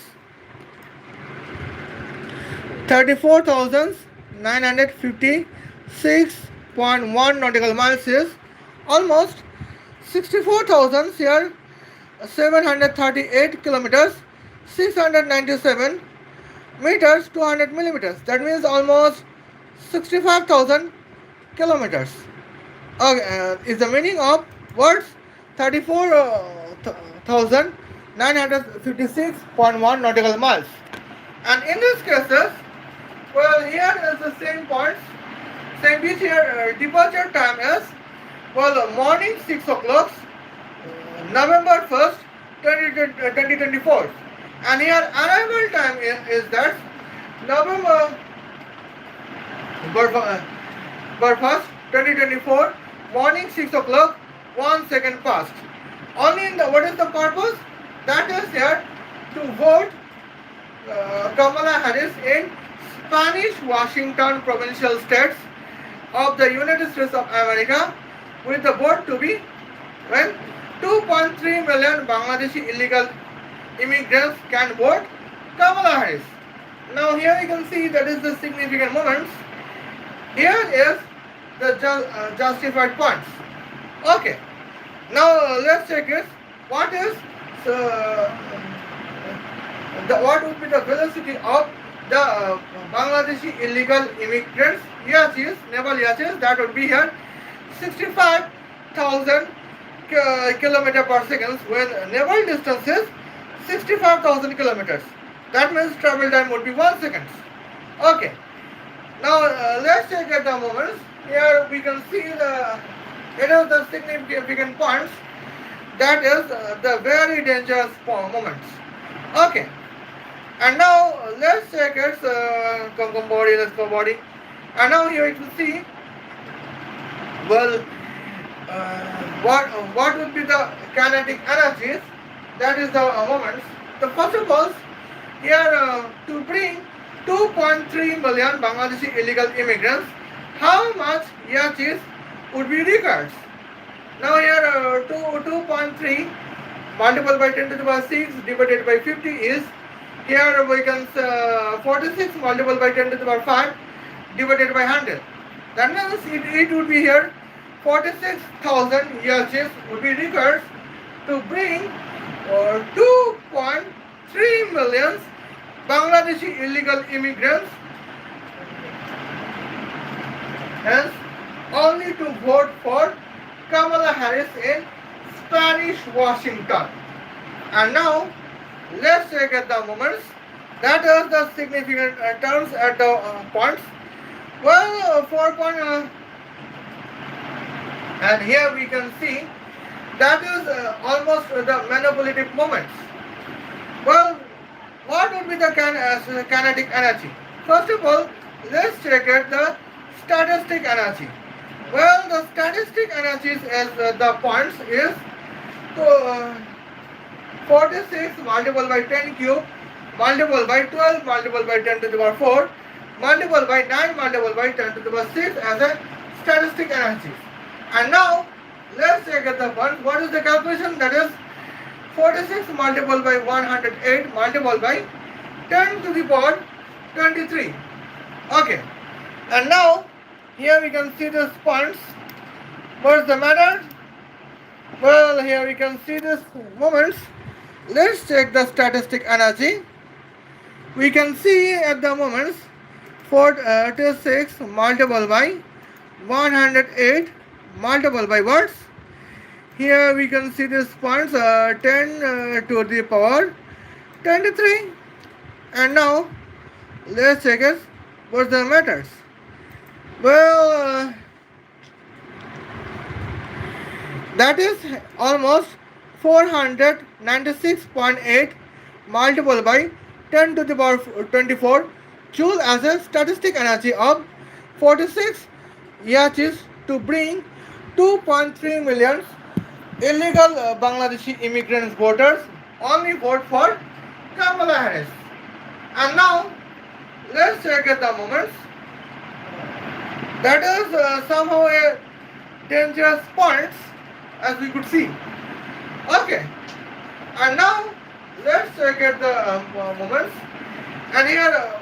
34,956.1 nautical miles is almost 64,000 here 738 kilometers 697 meters 200 millimeters. That means almost 65,000 kilometers. Okay, is the meaning of words 34,956.1 nautical miles. And in these cases, well, here is the same points. Same beach here. Departure time is well morning 6 o'clock, November 1st, 2024. And here arrival time is that November 1st, 2024, morning 6 o'clock, 1 second past. Only in the what is the purpose? That is here to vote Kamala Harris in Spanish Washington provincial states of the United States of America, with the vote to be when 2.3 million Bangladeshi illegal immigrants can vote Kamala Harris. Now here you can see that is the significant moments. Here is the justified points. Okay. Now let's check it. What is what would be the velocity of the Bangladeshi illegal immigrants? Yachts, naval yachts. That would be here 65,000 kilometer per second, when naval distance is 65,000 kilometers. That means travel time would be 1 second. Okay. Now let's check at the moments. Here we can see the the significant points. That is the very dangerous moments. Okay. And now let's check its come body, let's go body. And now here you can see. Well, what would be the kinetic energies? That is the moments. The first of all, here to bring 2.3 million Bangladeshi illegal immigrants, how much yachts would be required? Now here 2.3 multiplied by 10 to the power 6 divided by 50 is Here we can 46 multiplied by 10 to the power 5 divided by 100. That means it would be here 46,000 years would be required to bring 2.3 million Bangladeshi illegal immigrants, hence only to vote for Kamala Harris in Spanish Washington. And now let's check at the moments. That is the significant terms at the points. Well, 4 point, and here we can see that is almost the manipulative moments. Well, what would be the kinetic energy? First of all, let's check at the statistic energy. Well, the statistic energies as the points is to 46 multiplied by 10 cube multiplied by 12 multiplied by 10 to the power 4 multiplied by 9 multiplied by 10 to the power 6 as a statistic energy. And now let's check at the points. What is the calculation? That is 46 multiplied by 108 multiplied by 10 to the power 23. Okay. And now here we can see these points. What's the matter? Well, here we can see these moments. Let's check the statistic energy. We can see at the moments 46 multiplied by 108 multiplied by what? Here we can see these points 10 to the power 23. And now let's check it. What's the matters? Well, that is almost 496.8 multiplied by 10 to the power 24 joule as a statistic energy of 46 yachts to bring 2.3 million illegal Bangladeshi immigrants voters only vote for Kamala Harris. And now let's check at the moments. That is somehow a dangerous point as we could see. Okay. And now let's check at the moments. And here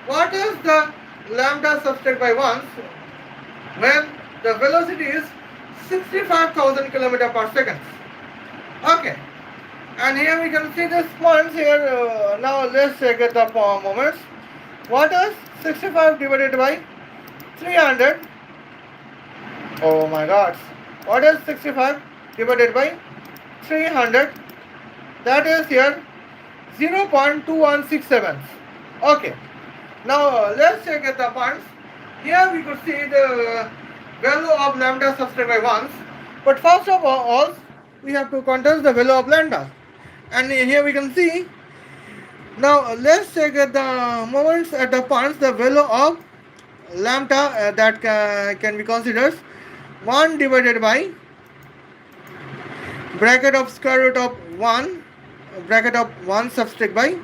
what is the lambda subtracted by 1 when the velocity is 65,000 km per second. Okay. And here we can see this points here. Now let's check at the moments. What is 65 divided by 300? Oh my god. What is 65 divided by 300? That is here 0.2167. Okay. Now let's check at the points. Here we could see the value of lambda subtracted by 1. But first of all, we have to contest the value of lambda. And here we can see. Now let's check at the moments at the points the value of lambda that can be considered 1 divided by bracket of square root of 1 bracket of 1 subtract by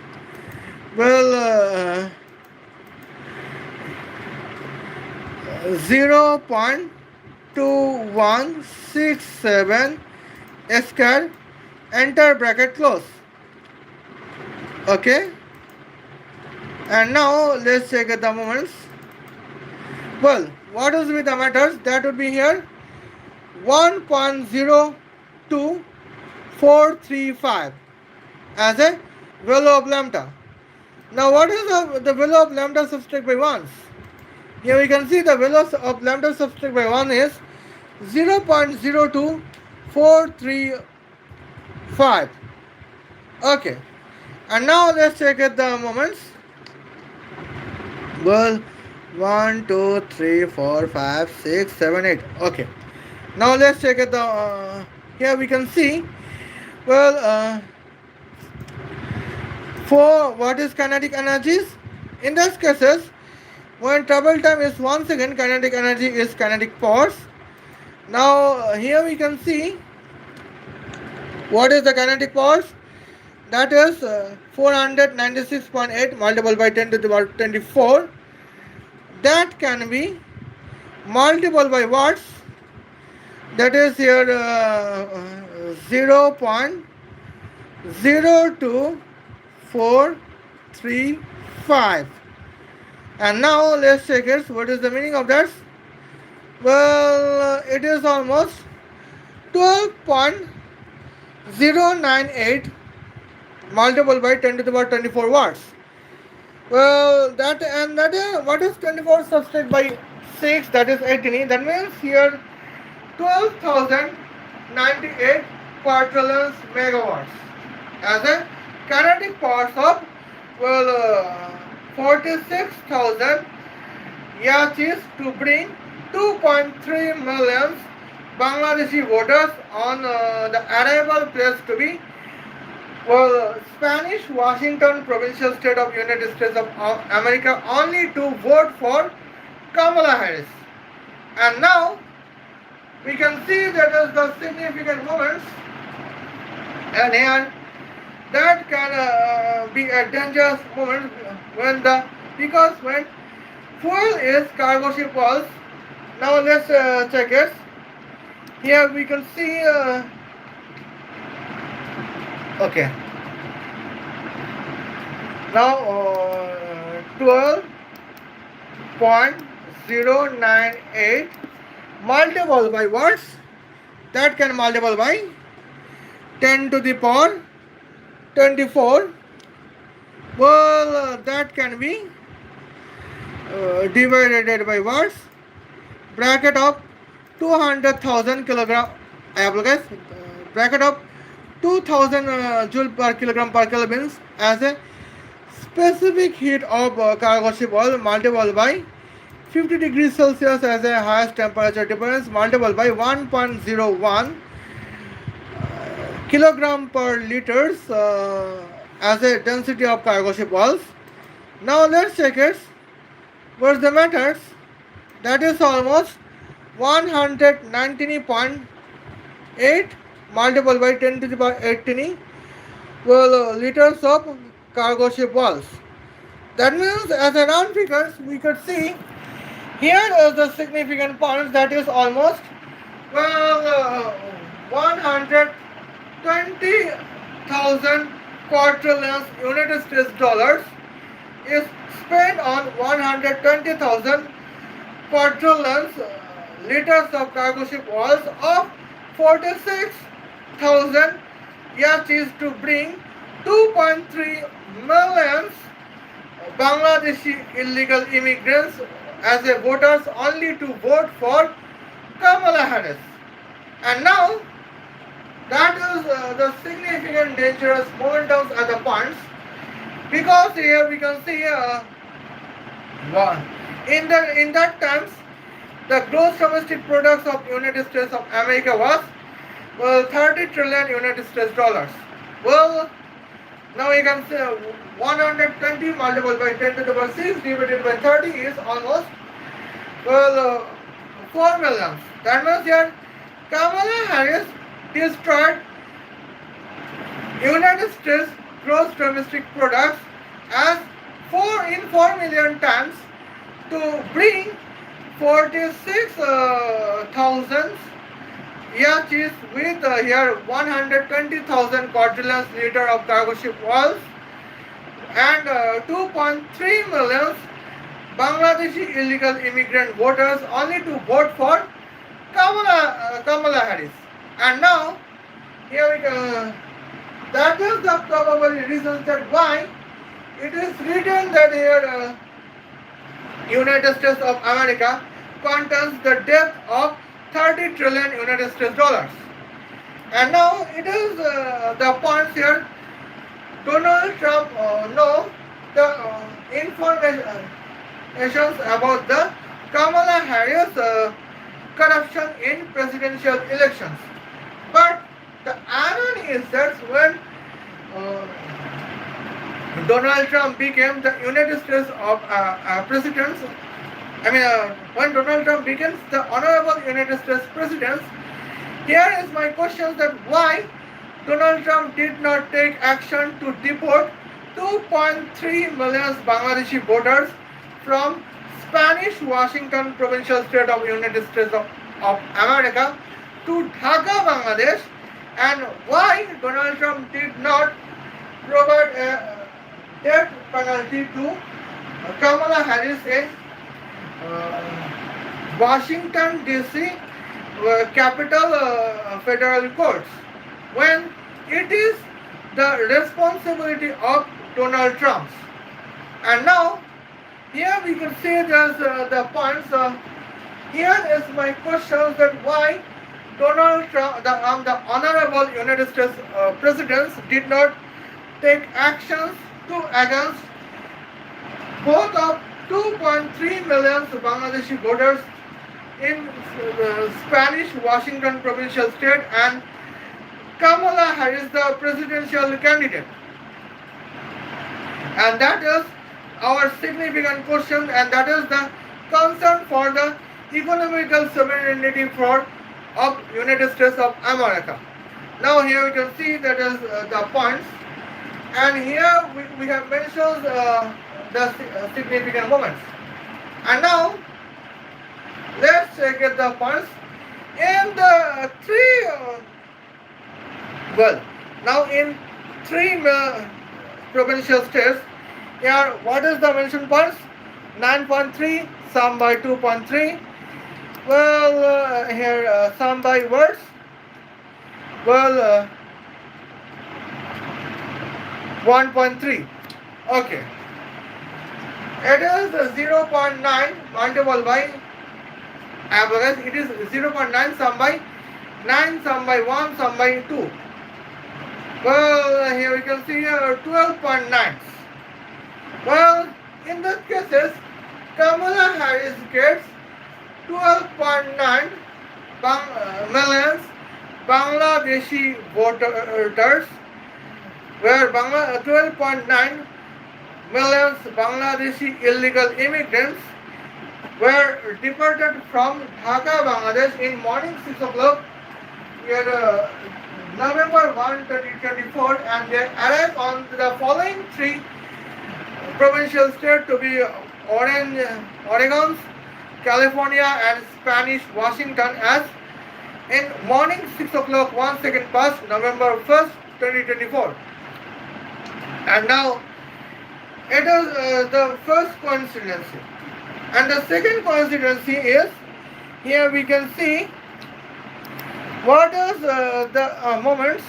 0.2167 square, enter bracket close. Okay. And now let's check at the moments. Well, what is with the matters? That would be here 1.02435 as a value of lambda. Now what is the value of lambda subtracted by 1? Here we can see the value of lambda subtracted by 1 is 0.02435. Okay. And now let's check at the moments. Well, 1, 2, 3, 4, 5, 6, 7, 8. Okay. Now let's check at the here we can see. Well, for what is kinetic energies? In those cases, when travel time is 1 second, kinetic energy is kinetic force. Now here we can see what is the kinetic force. That is 496.8 multiplied by 10 to the power 24. That can be multiplied by watts. That is here 0.0245 1.35. And now let's check it. What is the meaning of that? Well, it is almost 12.098 multiplied by 10 to the power 24 watts. Well, what is 24 subtracted by 6? That is 18. That means here 12,098 quadrillions megawatts as a kinetic powers of, well, 46,000 yachis to bring 2.3 million Bangladeshi voters on the arrival place to be, well, Spanish Washington provincial state of United States of America only to vote for Kamala Harris. And now we can see that is the significant moments, and here that can be a dangerous moment when because when fuel is cargo ship was. Now let's check it. Here we can see. Okay. Now 12.098 multiple by what? That can multiple by 10 to the power 24. Well, that can be divided by what? Bracket of 200,000 kilogram. I have guys. Bracket of 2000 joule per kilograms as a specific heat of cargo ship oil multiplied by 50 degrees Celsius as a highest temperature difference multiplied by 1.01 kilogram per liters as a density of cargo ship oils. Now let's check it. What's the matters? That is almost 119.8 multiplied by 10 to the power 18 liters of cargo ship oils. That means as a round figures we could see here is the significant points, that is almost 120,000 quadrillions United States dollars is spent on 120,000 quadrillions liters of cargo ship oils of 46,000 yachis to bring 2.3 million Bangladeshi illegal immigrants as a voters only to vote for Kamala Harris. And now that is the significant dangerous momentums at the points, because here we can see in that times the gross domestic products of United States of America was 30 trillion United States dollars. Well, now you can say 120 multiplied by 10 to the power 6 divided by 30 is almost 4 million. That means here Kamala Harris destroyed United States gross domestic products as 4 million tons to bring 46,000 yachis with here 120,000 quadrillions liter of cargo ship oils and 2.3 million Bangladeshi illegal immigrant voters only to vote for Kamala Harris. And now here we go. That is the probable reason that why it is written that here United States of America contains the debt of 30 trillion United States dollars. And now it is the points here. Donald Trump know the information about the Kamala Harris corruption in presidential elections. But the irony is that when Donald Trump became the United States of president, when Donald Trump becomes the honorable United States president, here is my question that why Donald Trump did not take action to deport 2.3 million Bangladeshi voters from Spanish Washington provincial state of United States of America to Dhaka, Bangladesh, and why Donald Trump did not provide a death penalty to Kamala Harris in Washington DC capital federal courts when it is the responsibility of Donald Trump. And now here we can see there's the points. Here is my question that why Donald Trump, the honorable United States presidents did not take actions to against both of 2.3 million Bangladeshi voters in Spanish Washington provincial state and Kamala Harris, the presidential candidate. And that is our significant question, and that is the concern for the economical sovereignty for of United States of America. Now here we can see that is the points, and here we have mentioned the significant moments. And now let's check at the points in the three. Now in three provincial states, here what is the mentioned points? 9.3, sum by 2.3. Here sum by words. 1.3. Okay. It is 0.9 multiple by average. It is 0.9 sum by 9 sum by 1 sum by 2. Here we can see 12.9. In these cases, Kamala Harris gets 12.9 million Bangladeshi voters, where 12.9 million Bangladeshi illegal immigrants were deported from Dhaka, Bangladesh in morning 6 o'clock November 1, 2024, and they arrived on the following three provincial states to be Oregon, California, and Spanish Washington as in morning 6 o'clock 1 second past November 1st, 2024. And now it is the first coincidence. And the second coincidence is, here we can see what is the moments.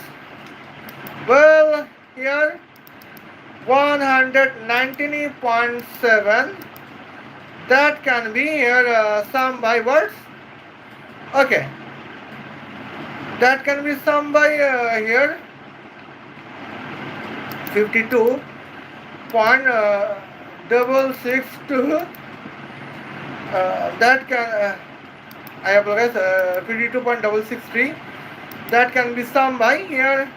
Here 119.7, that can be here sum by words. Okay, that can be sum by here 52.662. That can I apologize, 52.663. That can be sum by here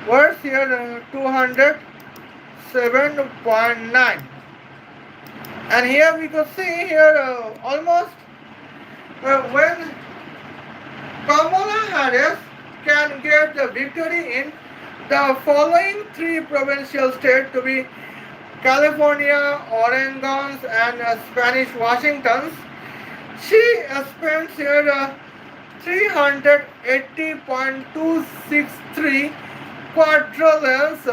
words here 207.9. And here we could see here almost when Kamala Harris can get the victory in the following three provincial states to be California, Oregon, and Spanish Washington. She spends here 380.263 quadrillions.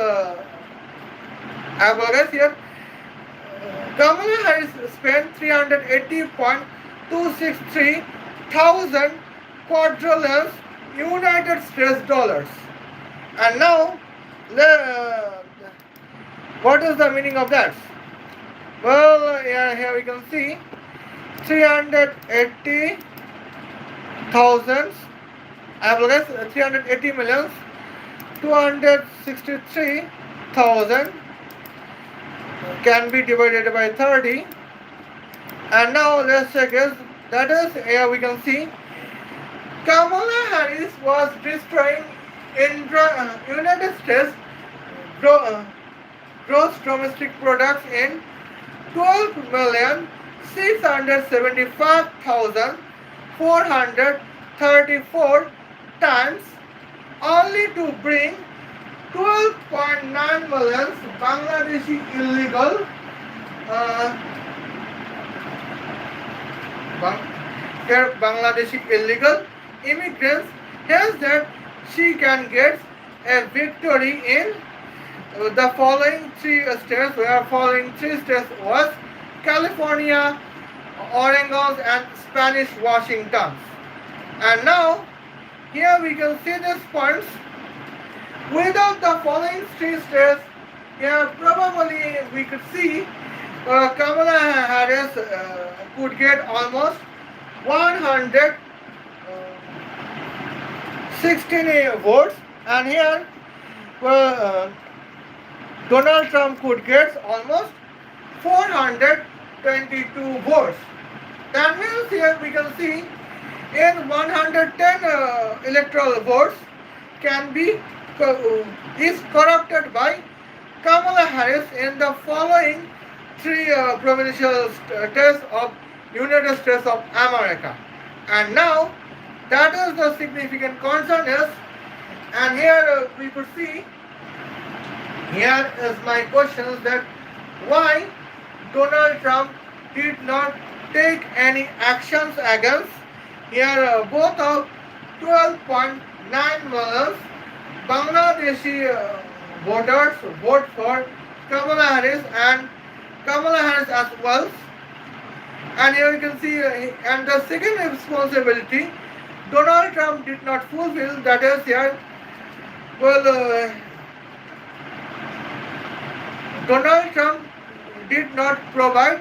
Average here. Kamala Harris spent 380.263 thousand quadrillions United States dollars. And now, what is the meaning of that? Here we can see 380,000, I will guess 380 millions, 263,000 can be divided by 30. And now let's check this. That is, here we can see Kamala Harris was destroying in United States gross domestic products in 12,675,434 tons, only to bring 12.9 million Bangladeshi illegal immigrants. Hence that she can get a victory in the following three states, we are following three states was California, Oregon and Spanish Washington. And now here we can see these points. Without the following three states, here probably we could see Kamala Harris could get almost 116 votes, and here Donald Trump could get almost 422 votes. That means here we can see in 110 electoral votes can be is corrupted by Kamala Harris in the following three provincial states of United States of America. And now that is the significant concern is, and here we could see, here is my question is that why Donald Trump did not take any actions against here both of 12.9 million Bangladeshi voters vote for Kamala Harris and Kamala Harris as well. And here you can see, and the second responsibility Donald Trump did not fulfill, that is here, Donald Trump did not provide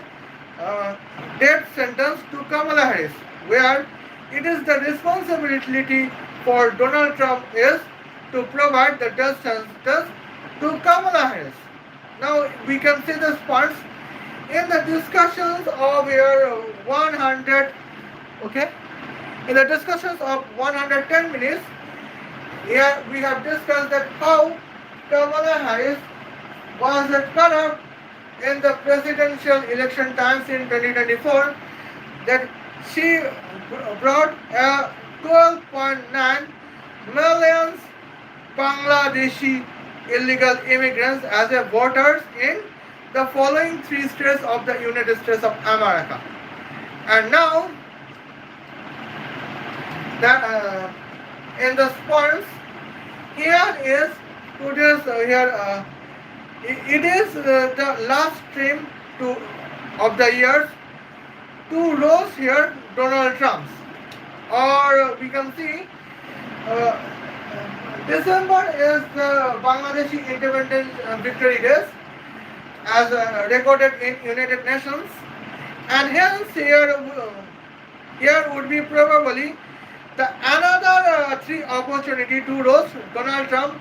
death sentence to Kamala Harris, where it is the responsibility for Donald Trump is to provide the death sentence to Kamala Harris. Now we can see this points in the discussions of your 100, okay, in the discussions of 110 minutes, here we have discussed that how Kamala Harris was corrupt in the presidential election times in 2024, that she brought 12.9 million Bangladeshi illegal immigrants as a voters in the following three states of the United States of America. And now that in the points here is today's it is the last stream of the years to roast here Donald Trump's, or we can see December is the Bangladeshi independence victory days as recorded in United Nations, and hence here would be probably the another three opportunity to roast Donald Trump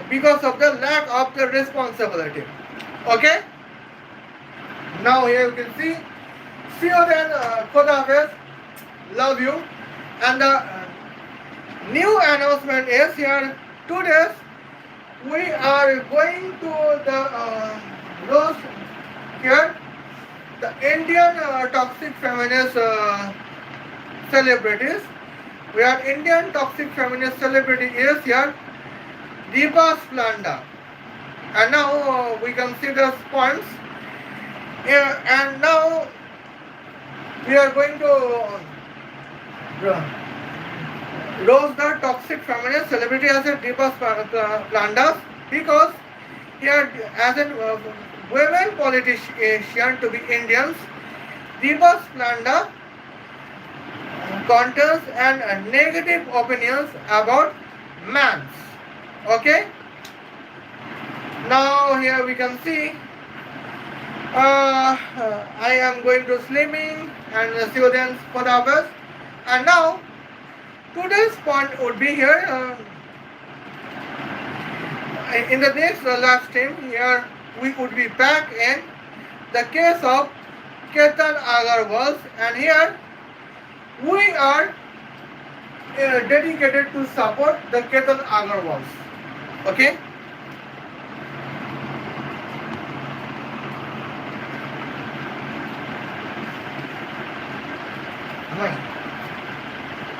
because of the lack of the responsibility. Okay? Now here you can see you then, Khuda Hafiz, love you. And the new announcement is here, today we are going to the roast here the Indian toxic feminist celebrities. We are Indian toxic feminist celebrity is here Deepa Splanda. And now we can see the points. And now we are going to roast the toxic feminist celebrity as a Deepa Splanda, because here as a women politician to be Indians, Deepa Splanda contains and negative opinions about men. Okay? Now here we can see I am going to sleeping and see you then for the hours. And now today's point would be here in the next live stream. Here we would be back in the case of Ketan Agarwal, and here we are dedicated to support the Ketan Agarwals. Okay?